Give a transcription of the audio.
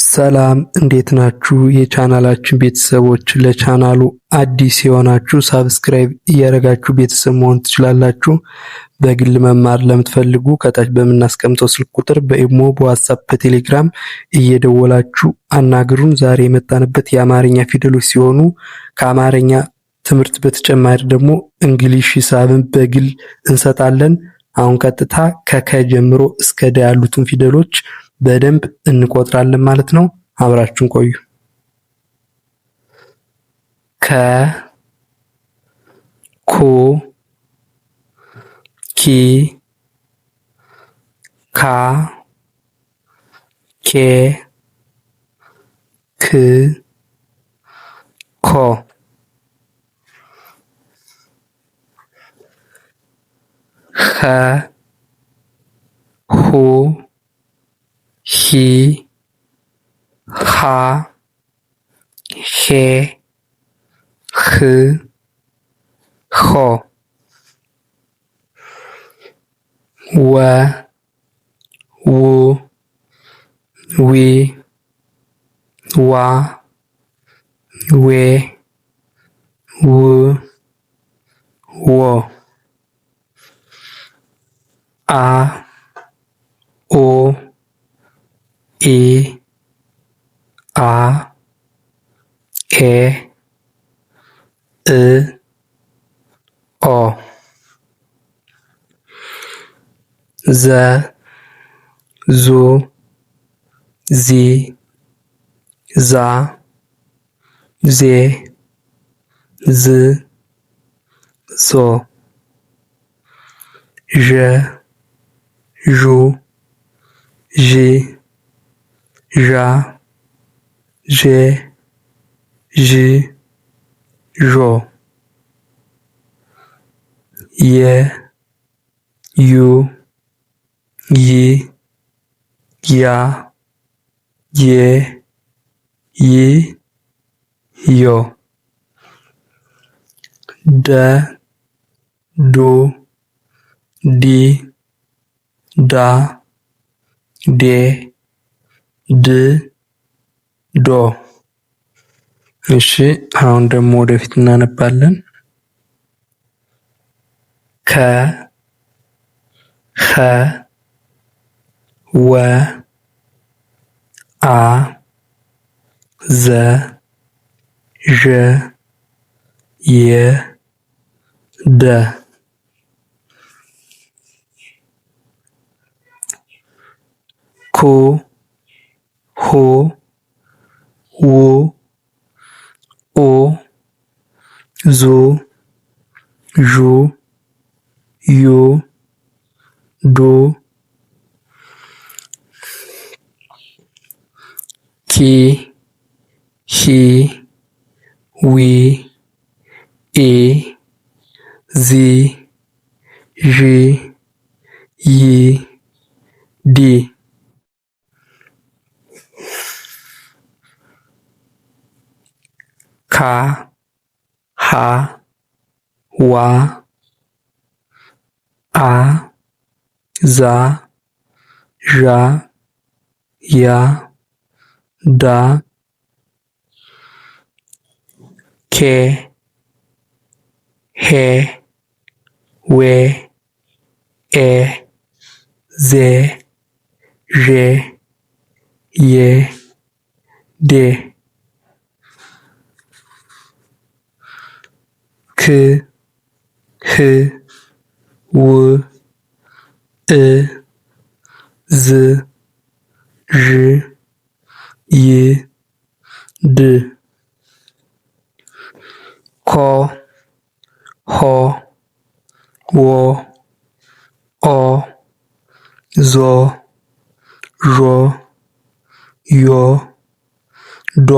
ሰላም እንዴት ናችሁ? የቻናላችን ቤተሰቦች ለቻናሉ አዲስ የሆናችሁ ሳብስክራይብ እያደረጋችሁ ቤተሰብ መሆን ትችላላችሁ። በግል መማር ለምትፈልጉ ከታች በምናስቀምጠው ስልክ ቁጥር በኢሞ፣ በዋትስአፕ፣ በቴሌግራም እየደወላችሁ አናግሩን። ዛሬ የመጣንበት የአማርኛ ፊደሎች ሲሆኑ ከአማርኛ ትምህርት በተጨማሪ ደግሞ እንግሊሽ ሂሳብን በግል እንሰጣለን። አሁን ቀጥታ ከከ ጀምሮ እስከ ደ ያሉትን ፊደሎች በደንብ እንቆጥራለን ማለት ነው። አብራችሁን ቆዩ። ከ ኩ ኪ ካ ኬ ክ ኮ ኸ ሁ ሂ ሃ ሄ ህ ሆ ወ ው ዊ ዋ ዌ ው ዎ አ ኦ ኢ አ ኤ እ ኦ ዘ ዙ ዚ ዛ ዜ ዝ ዞ ዠ ዡ ዢ ዣ ዤ ዥ ዦ የ ዩ ይ ያ ዬ ይ ዮ ደ ዱ ዲ ዳ ዴ ድ ዶ። እሺ አሁን ደግሞ ወደፊት እናነባለን። ከ ኸ ወ አ ዘ ዠ የ ደ ኩ ሁ ው ኦ ዙ ዡ ዩ ዱ ኪ ሂ ዊ ኢ ዚ ዢ ይ ዲ ካ ሃ ዋ አ ዛ ዣ ያ ዳ ኬ ሄ ዌ ኤ ዜ ዤ ዬ ዴ ክ ህ ው እ ዝ ዥ ይ ድ ኮ ሆ ዎ ኦ ዞ ዦ ዮ ዶ